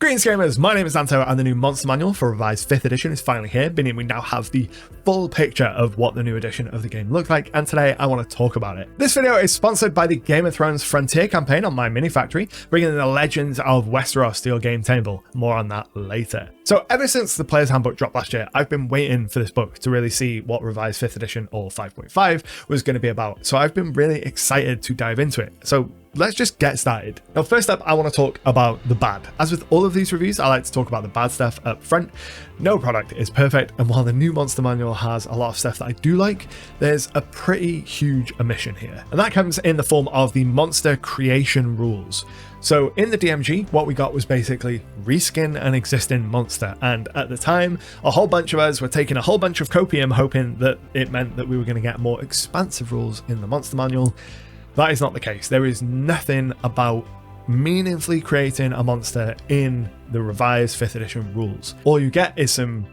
Greetings gamers, my name is Anto and the new Monster Manual for Revised 5th edition is finally here, meaning we now have the full picture of what the new edition of the game looks like, and today I want to talk about it. This video is sponsored by the Game of Thrones Frontier campaign on my mini factory, bringing in the legends of Westeros Steel Game Table. More on that later. So ever since the Player's Handbook dropped last year, I've been waiting for this book to really see what Revised 5th edition or 5.5 was going to be about. So I've been really excited to dive into it. So let's just get started. Now, first up, I want to talk about the bad. As with all of these reviews, I like to talk about the bad stuff up front. No product is perfect, and while the new Monster Manual has a lot of stuff that I do like, there's a pretty huge omission here. And that comes in the form of the monster creation rules. So in the DMG, what we got was basically reskin an existing monster, and at the time, a whole bunch of us were taking a whole bunch of copium, hoping that it meant that we were going to get more expansive rules in the Monster Manual. That is not the case. There is nothing about meaningfully creating a monster in the revised 5th edition rules. All you get is some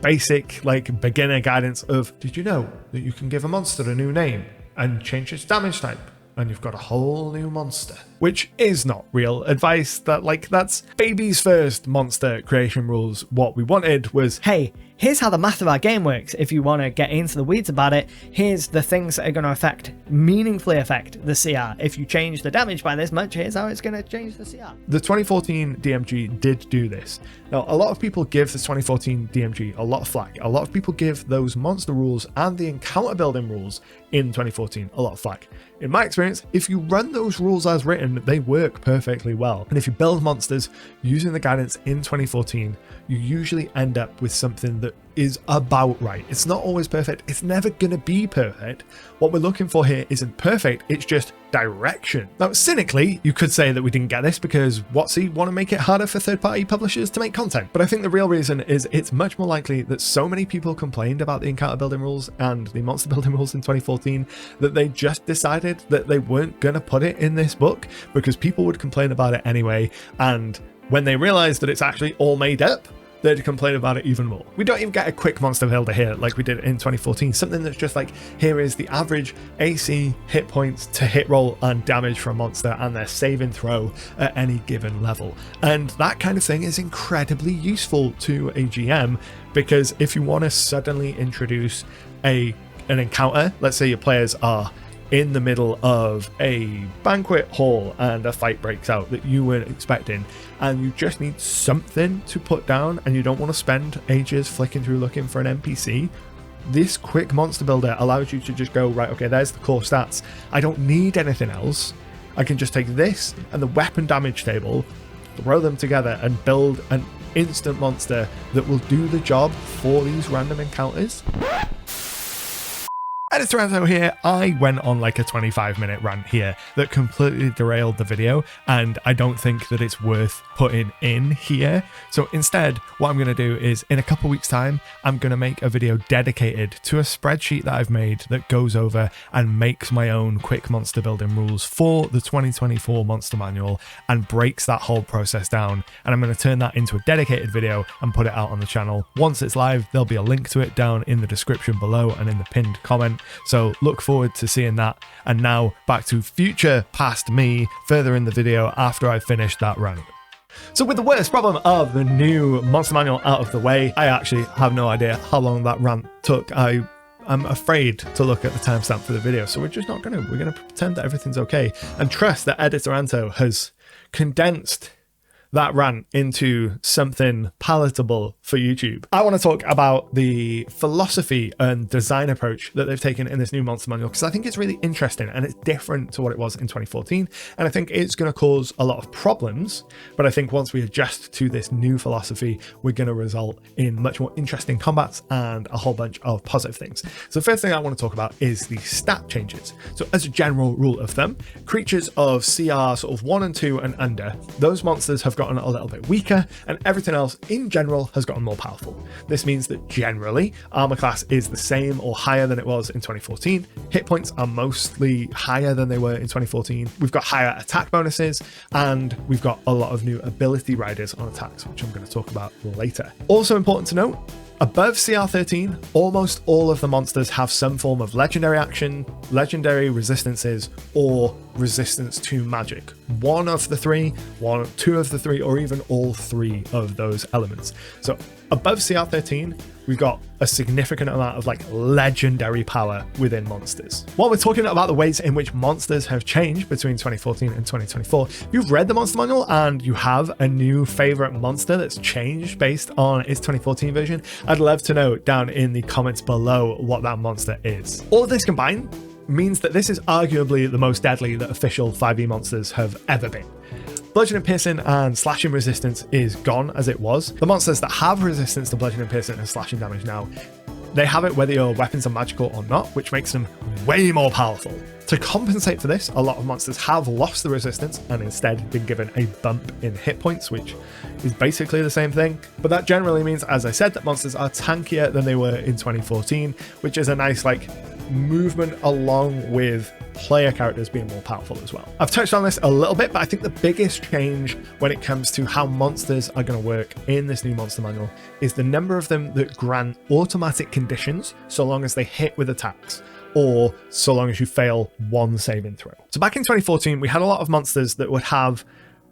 basic beginner guidance of, did you know that you can give a monster a new name and change its damage type? And you've got a whole new monster, which is not real advice. That's baby's first monster creation rules. What we wanted was, hey, here's how the math of our game works. If you want to get into the weeds about it, here's the things that are going to meaningfully affect the CR. If you change the damage by this much, here's how it's going to change the CR. The 2014 DMG did do this. Now, a lot of people give the 2014 DMG a lot of flack. A lot of people give those monster rules and the encounter building rules in 2014 a lot of flack. In my experience, if you run those rules as written, they work perfectly well. And if you build monsters using the guidance in 2014, you usually end up with something that is about right. It's not always perfect. It's never going to be perfect. What we're looking for here isn't perfect. It's just direction. Now, cynically, you could say that we didn't get this because WotC want to make it harder for third-party publishers to make content. But I think the real reason is it's much more likely that so many people complained about the encounter building rules and the monster building rules in 2014 that they just decided that they weren't going to put it in this book because people would complain about it anyway. And when they realized that it's actually all made up, they'd complain about it even more. We don't even get a quick monster builder here like we did in 2014, something that's just like, here is the average AC, hit points to hit roll and damage for a monster and their save and throw at any given level. And that kind of thing is incredibly useful to a GM, because if you want to suddenly introduce an encounter, let's say your players are in the middle of a banquet hall and a fight breaks out that you weren't expecting, and you just need something to put down and you don't want to spend ages flicking through looking for an NPC, this quick monster builder allows you to just go, right, okay, there's the core stats. I don't need anything else. I can just take this and the weapon damage table, throw them together and build an instant monster that will do the job for these random encounters. Editor Anto here. I went on like a 25-minute rant here that completely derailed the video, and I don't think that it's worth putting in here. So instead, what I'm going to do is in a couple weeks time, I'm going to make a video dedicated to a spreadsheet that I've made that goes over and makes my own quick monster building rules for the 2024 Monster Manual and breaks that whole process down. And I'm going to turn that into a dedicated video and put it out on the channel. Once it's live, there'll be a link to it down in the description below and in the pinned comment. So look forward to seeing that. And now back to future past me further in the video after I've finished that rant. So with the worst problem of the new Monster Manual out of the way, I actually have no idea how long that rant took. I'm afraid to look at the timestamp for the video, so we're gonna pretend that everything's okay and trust that Editor Anto has condensed that rant into something palatable for YouTube. I want to talk about the philosophy and design approach that they've taken in this new Monster Manual, because I think it's really interesting and it's different to what it was in 2014. And I think it's going to cause a lot of problems, but I think once we adjust to this new philosophy, we're going to result in much more interesting combats and a whole bunch of positive things. So the first thing I want to talk about is the stat changes. So as a general rule of thumb, creatures of CR sort of 1 and 2 and under, those monsters have gotten a little bit weaker, and everything else in general has gotten more powerful. This means that generally armor class is the same or higher than it was in 2014. Hit points are mostly higher than they were in 2014. We've got higher attack bonuses, and we've got a lot of new ability riders on attacks, which I'm going to talk about later. Also important to note, above CR 13, almost all of the monsters have some form of legendary action, legendary resistances, or resistance to magic. One, two of the three, or even all three of those elements. So above CR 13, we've got a significant amount of like legendary power within monsters. While we're talking about the ways in which monsters have changed between 2014 and 2024, if you've read the monster manual and you have a new favorite monster that's changed based on its 2014 version, I'd love to know down in the comments below what that monster is. All of this combined means that this is arguably the most deadly that official 5e monsters have ever been. Bludgeoning, piercing, and slashing resistance is gone as it was. The monsters that have resistance to bludgeoning, piercing, and slashing damage now, they have it whether your weapons are magical or not, which makes them way more powerful. To compensate for this, a lot of monsters have lost the resistance and instead been given a bump in hit points, which is basically the same thing. But that generally means, as I said, that monsters are tankier than they were in 2014, which is a nice like movement along with player characters being more powerful as well. I've touched on this a little bit, but I think the biggest change when it comes to how monsters are going to work in this new monster manual is the number of them that grant automatic conditions so long as they hit with attacks, or so long as you fail one saving throw. So back in 2014, we had a lot of monsters that would have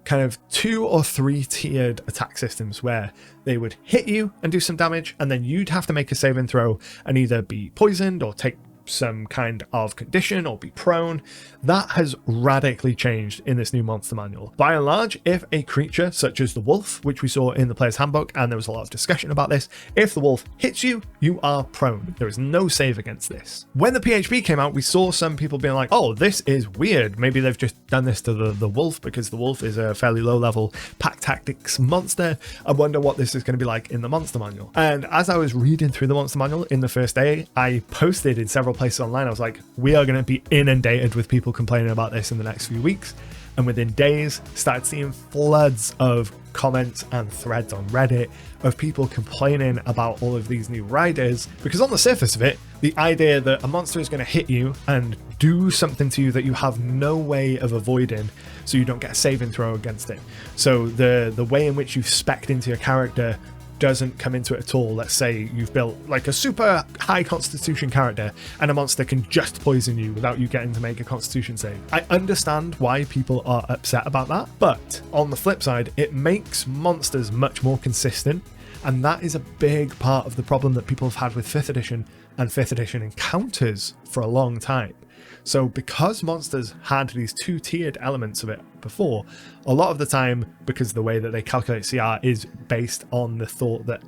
kind of 2 or 3 tiered attack systems where they would hit you and do some damage, and then you'd have to make a saving throw and either be poisoned or take some kind of condition or be prone. That has radically changed in this new monster manual. By and large, if a creature such as the wolf, which we saw in the player's handbook, and there was a lot of discussion about this, if the wolf hits you, you are prone. There is no save against this. When the PHB came out, we saw some people being like, oh, this is weird. Maybe they've just done this to the wolf because the wolf is a fairly low level pack tactics monster. I wonder what this is going to be like in the monster manual. And as I was reading through the monster manual in the first day, I posted in several places online, I was like, we are going to be inundated with people complaining about this in the next few weeks. And within days, started seeing floods of comments and threads on Reddit of people complaining about all of these new riders, because on the surface of it, the idea that a monster is going to hit you and do something to you that you have no way of avoiding, so you don't get a saving throw against it. So the way in which you've spec'd into your character doesn't come into it at all. Let's say you've built like a super high constitution character and a monster can just poison you without you getting to make a constitution save. I understand why people are upset about that, but on the flip side, it makes monsters much more consistent, and that is a big part of the problem that people have had with 5th edition and 5th edition encounters for a long time. So because monsters had these 2-tiered elements of it before, a lot of the time, because the way that they calculate CR is based on the thought that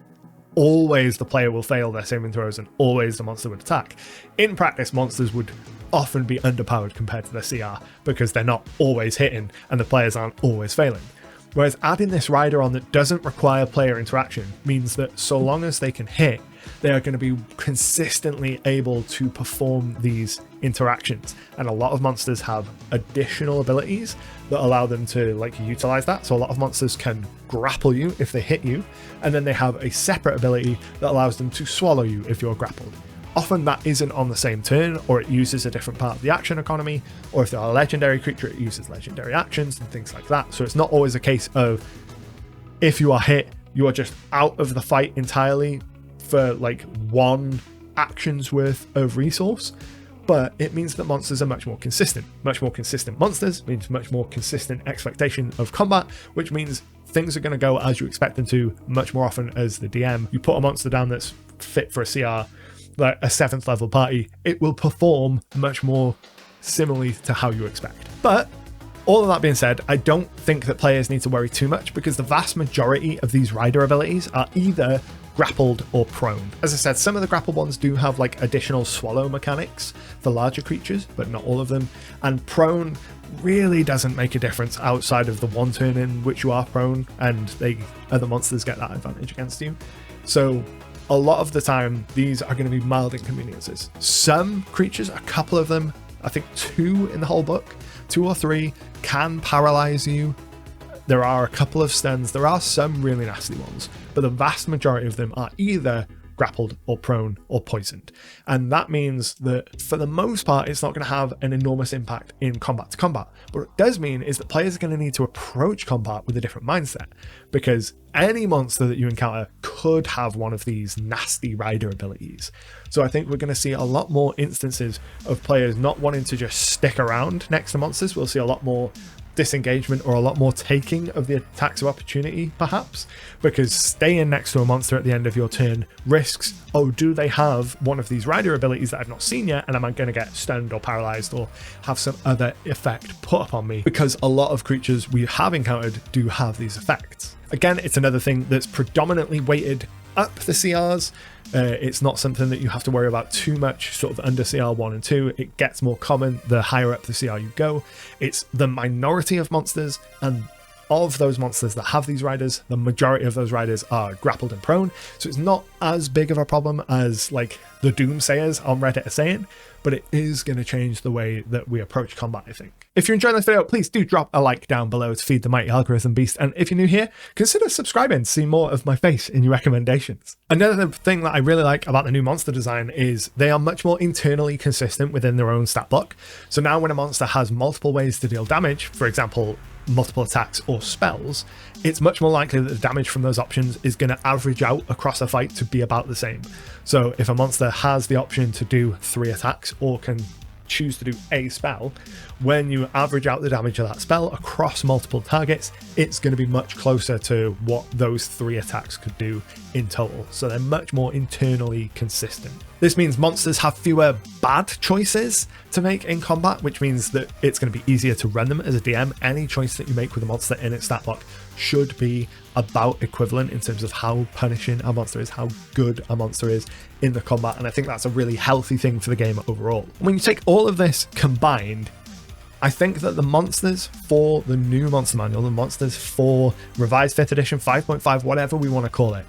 always the player will fail their saving throws and always the monster would attack. In practice, monsters would often be underpowered compared to their CR because they're not always hitting and the players aren't always failing. Whereas adding this rider on that doesn't require player interaction means that so long as they can hit, they are going to be consistently able to perform these interactions. And a lot of monsters have additional abilities that allow them to like utilize that. So a lot of monsters can grapple you if they hit you, and then they have a separate ability that allows them to swallow you if you're grappled. Often that isn't on the same turn, or it uses a different part of the action economy, or if they're a legendary creature, it uses legendary actions and things like that. So it's not always a case of if you are hit, you are just out of the fight entirely for like one action's worth of resource, but it means that monsters are much more consistent. Much more consistent monsters means much more consistent expectation of combat, which means things are going to go as you expect them to much more often as the DM. You put a monster down that's fit for a CR, like a 7th level party, it will perform much more similarly to how you expect. But all of that being said, I don't think that players need to worry too much because the vast majority of these rider abilities are either grappled or prone. As I said, some of the grappled ones do have like additional swallow mechanics for larger creatures, but not all of them. And prone really doesn't make a difference outside of the one turn in which you are prone and other monsters get that advantage against you. So a lot of the time, these are going to be mild inconveniences. Some creatures, a couple of them, I think 2 in the whole book, 2 or 3, can paralyze you. There are a couple of stuns. There are some really nasty ones, but the vast majority of them are either grappled or prone or poisoned. And that means that for the most part, it's not going to have an enormous impact in combat to combat. What it does mean is that players are going to need to approach combat with a different mindset, because any monster that you encounter could have one of these nasty rider abilities. So I think we're going to see a lot more instances of players not wanting to just stick around next to monsters. We'll see a lot more disengagement or a lot more taking of the attacks of opportunity, perhaps, because staying next to a monster at the end of your turn risks, oh, do they have one of these rider abilities that I've not seen yet, and am I going to get stunned or paralyzed or have some other effect put upon me? Because a lot of creatures we have encountered do have these effects. Again, it's another thing that's predominantly weighted up the CRs. It's not something that you have to worry about too much sort of under CR 1 and 2. It gets more common the higher up the CR you go. It's the minority of monsters, and of those monsters that have these riders, the majority of those riders are grappled and prone. So it's not as big of a problem as like the doomsayers on Reddit are saying, but it is going to change the way that we approach combat, I think. If you're enjoying this video, please do drop a like down below to feed the mighty algorithm beast. And if you're new here, consider subscribing to see more of my face in your recommendations. Another thing that I really like about the new monster design is they are much more internally consistent within their own stat block. So now when a monster has multiple ways to deal damage, for example, multiple attacks or spells, it's much more likely that the damage from those options is going to average out across a fight to be about the same. So if a monster has the option to do 3 attacks or can choose to do a spell, when you average out the damage of that spell across multiple targets, it's going to be much closer to what those 3 attacks could do in total. So they're much more internally consistent. This means monsters have fewer bad choices to make in combat, which means that it's going to be easier to run them as a DM. Any choice that you make with a monster in its stat block should be about equivalent in terms of how punishing a monster is, how good a monster is in the combat, and I think that's a really healthy thing for the game overall. When you take all of this combined, I think that the monsters for the new monster manual, the monsters for revised 5th edition, 5.5, whatever we want to call it,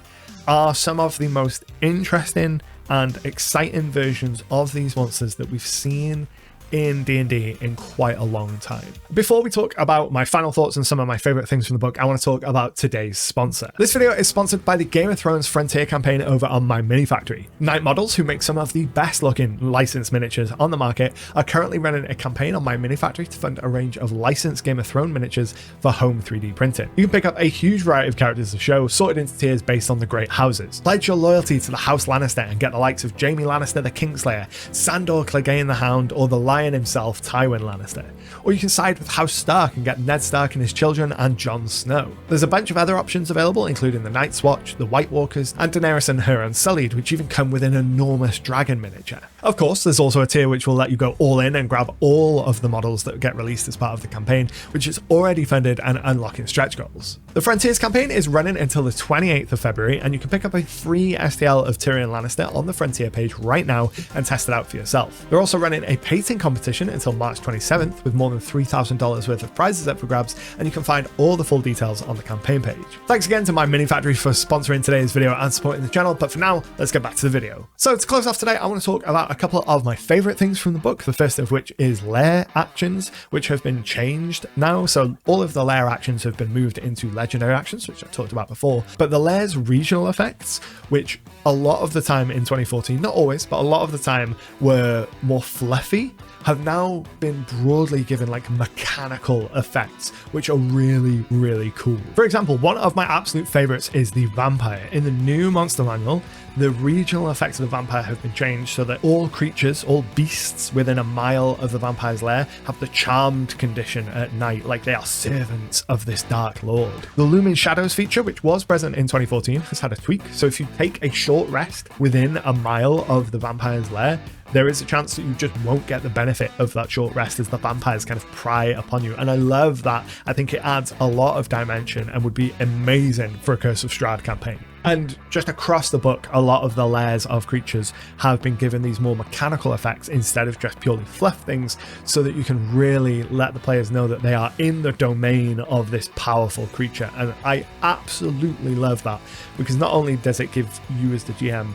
are some of the most interesting and exciting versions of these monsters that we've seen in D&D in quite a long time. Before we talk about my final thoughts and some of my favorite things from the book, I want to talk about today's sponsor. This video is sponsored by the Game of Thrones Frontier campaign over on My Mini Factory. Night Models, who make some of the best looking licensed miniatures on the market, are currently running a campaign on My Mini Factory to fund a range of licensed Game of Thrones miniatures for home 3D printing. You can pick up a huge variety of characters to show, sorted into tiers based on the great houses. Pledge your loyalty to the House Lannister and get the likes of Jaime Lannister the Kingslayer, Sandor Clegane the Hound, or the Lion himself, Tywin Lannister. Or you can side with House Stark and get Ned Stark and his children and Jon Snow. There's a bunch of other options available, including the Night's Watch, the White Walkers, and Daenerys and her Unsullied, which even come with an enormous dragon miniature. Of course, there's also a tier which will let you go all in and grab all of the models that get released as part of the campaign, which is already funded and unlocking stretch goals. The Frontiers campaign is running until the 28th of February, and you can pick up a free STL of Tyrion Lannister on the Frontier page right now and test it out for yourself. They're also running a painting competition until March 27th with more than $3,000 worth of prizes up for grabs, and you can find all the full details on the campaign page. Thanks again to My Mini Factory for sponsoring today's video and supporting the channel, but for now, let's get back to the video. So to close off today, I want to talk about a couple of my favorite things from the book, the first of which is lair actions, which have been changed now. So all of the lair actions have been moved into legendary actions, which I've talked about before, but the lair's regional effects, which a lot of the time in 2014, not always, but a lot of the time were more fluffy, have now been broadly given like mechanical effects, which are really, really cool. For example, one of my absolute favorites is the vampire. In the new monster manual, the regional effects of the vampire have been changed so that all creatures, all beasts within a mile of the vampire's lair have the charmed condition at night, like they are servants of this dark lord. The Looming Shadows feature, which was present in 2014, has had a tweak. So if you take a short rest within a mile of the vampire's lair, there is a chance that you just won't get the benefit of that short rest as the vampires kind of pry upon you. And I love that. I think it adds a lot of dimension and would be amazing for a Curse of Strahd campaign. And just across the book, a lot of the lairs of creatures have been given these more mechanical effects instead of just purely fluff things, so that you can really let the players know that they are in the domain of this powerful creature. And I absolutely love that, because not only does it give you as the GM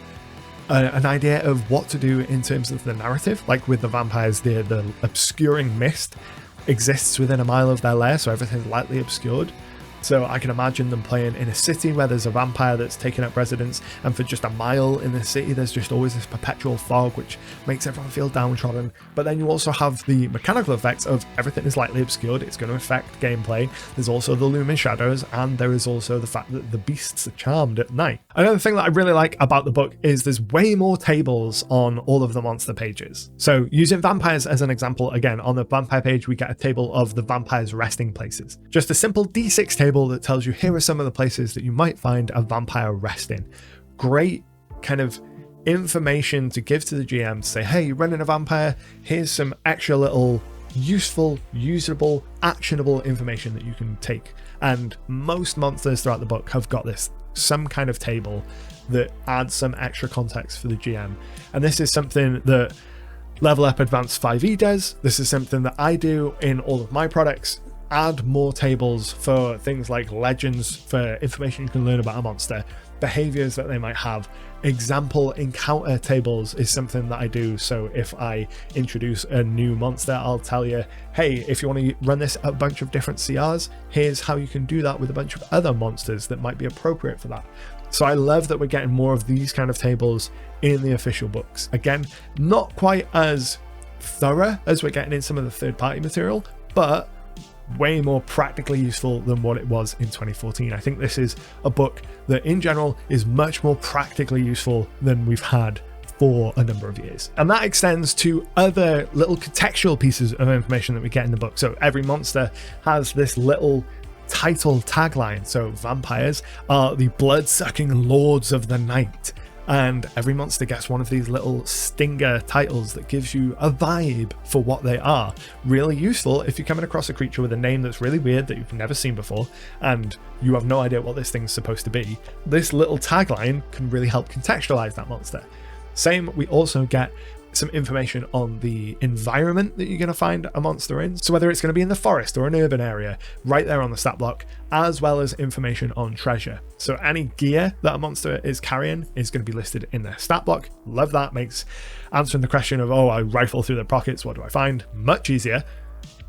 an idea of what to do in terms of the narrative, like with the vampires, the obscuring mist exists within a mile of their lair, so everything's lightly obscured. So I can imagine them playing in a city where there's a vampire that's taken up residence, and for just a mile in the city there's just always this perpetual fog which makes everyone feel downtrodden. But then you also have the mechanical effects of everything is lightly obscured, it's going to affect gameplay. There's also the looming shadows, and there is also the fact that the beasts are charmed at night. Another thing that I really like about the book is there's way more tables on all of the monster pages. So using vampires as an example, again, on the vampire page we get a table of the vampires' resting places. Just a simple D6 table that tells you here are some of the places that you might find a vampire resting. Great kind of information to give to the GM to say, hey, you're running a vampire, here's some extra little useful, usable, actionable information that you can take. And most monsters throughout the book have got some kind of table that adds some extra context for the GM. And this is something that Level Up Advanced 5e does. This is something that I do in all of my products. Add more tables for things like legends, for information you can learn about a monster, behaviors that they might have. Example encounter tables is something that I do. So if I introduce a new monster, I'll tell you, hey, if you want to run this a bunch of different CRs, here's how you can do that with a bunch of other monsters that might be appropriate for that. So I love that we're getting more of these kind of tables in the official books. Again, not quite as thorough as we're getting in some of the third-party material, but way more practically useful than what it was in 2014. I think this is a book that in general is much more practically useful than we've had for a number of years. And that extends to other little contextual pieces of information that we get in the book. So every monster has this little title tagline. So vampires are the blood-sucking lords of the night. And every monster gets one of these little stinger titles that gives you a vibe for what they are. Really useful if you're coming across a creature with a name that's really weird that you've never seen before and you have no idea what this thing's supposed to be. This little tagline can really help contextualize that monster. Same, we also get some information on the environment that you're going to find a monster in. So whether it's going to be in the forest or an urban area, right there on the stat block, as well as information on treasure. So any gear that a monster is carrying is going to be listed in the stat block. Love that. Makes answering the question of, oh, I rifle through the pockets, what do I find? Much easier.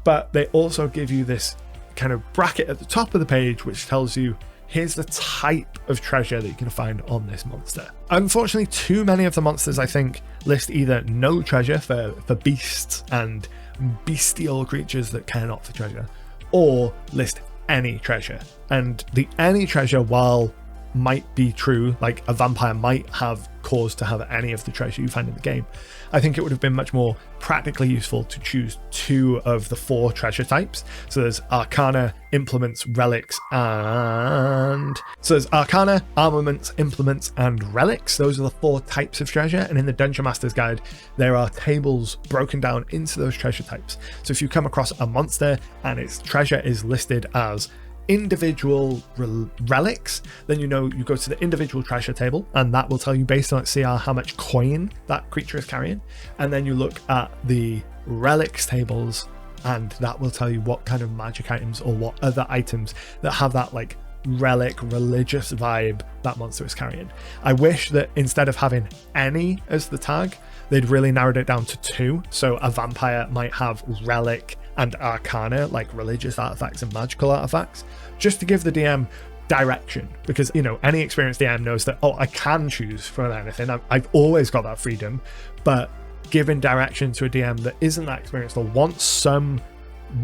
But they also give you this kind of bracket at the top of the page, which tells you, here's the type of treasure that you can find on this monster. Unfortunately, too many of the monsters, I think, list either no treasure for beasts and bestial creatures that care not for treasure, or list any treasure. And the any treasure, while might be true, like a vampire might have cause to have any of the treasure you find in the game, I think it would have been much more practically useful to choose 2 of the 4 treasure types. So there's Arcana, Implements, Relics, and... So there's Arcana, Armaments, Implements, and Relics. Those are the 4 types of treasure, and in the Dungeon Master's Guide, there are tables broken down into those treasure types. So if you come across a monster and its treasure is listed as individual relics, then you know you go to the individual treasure table, and that will tell you based on its CR how much coin that creature is carrying. And then you look at the relics tables, and that will tell you what kind of magic items or what other items that have that like relic religious vibe that monster is carrying. I wish that instead of having any as the tag, they'd really narrowed it down to 2. So a vampire might have relic and arcana, like religious artifacts and magical artifacts, just to give the DM direction. Because, you know, any experienced DM knows that, oh, I can choose from anything. I've always got that freedom, but giving direction to a DM that isn't that experienced or wants some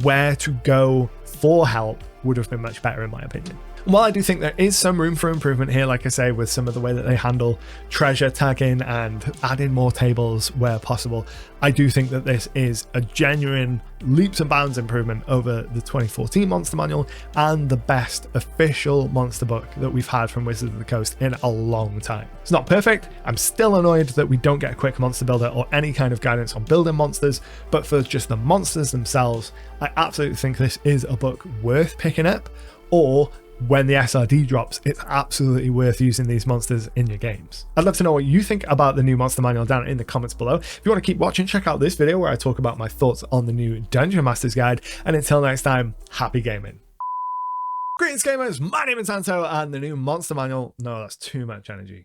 where to go for help would have been much better in my opinion. While I do think there is some room for improvement here, like I say, with some of the way that they handle treasure tagging and adding more tables where possible, I do think that this is a genuine leaps and bounds improvement over the 2014 Monster Manual and the best official monster book that we've had from Wizards of the Coast in a long time. It's not perfect. I'm still annoyed that we don't get a quick monster builder or any kind of guidance on building monsters, but for just the monsters themselves, I absolutely think this is a book worth picking up, or when the SRD drops, it's absolutely worth using these monsters in your games. I'd love to know what you think about the new Monster Manual down in the comments below. If you want to keep watching, check out this video where I talk about my thoughts on the new Dungeon Master's Guide. And until next time, happy gaming. Greetings gamers, my name is Anto, and the new Monster Manual, no, that's too much energy.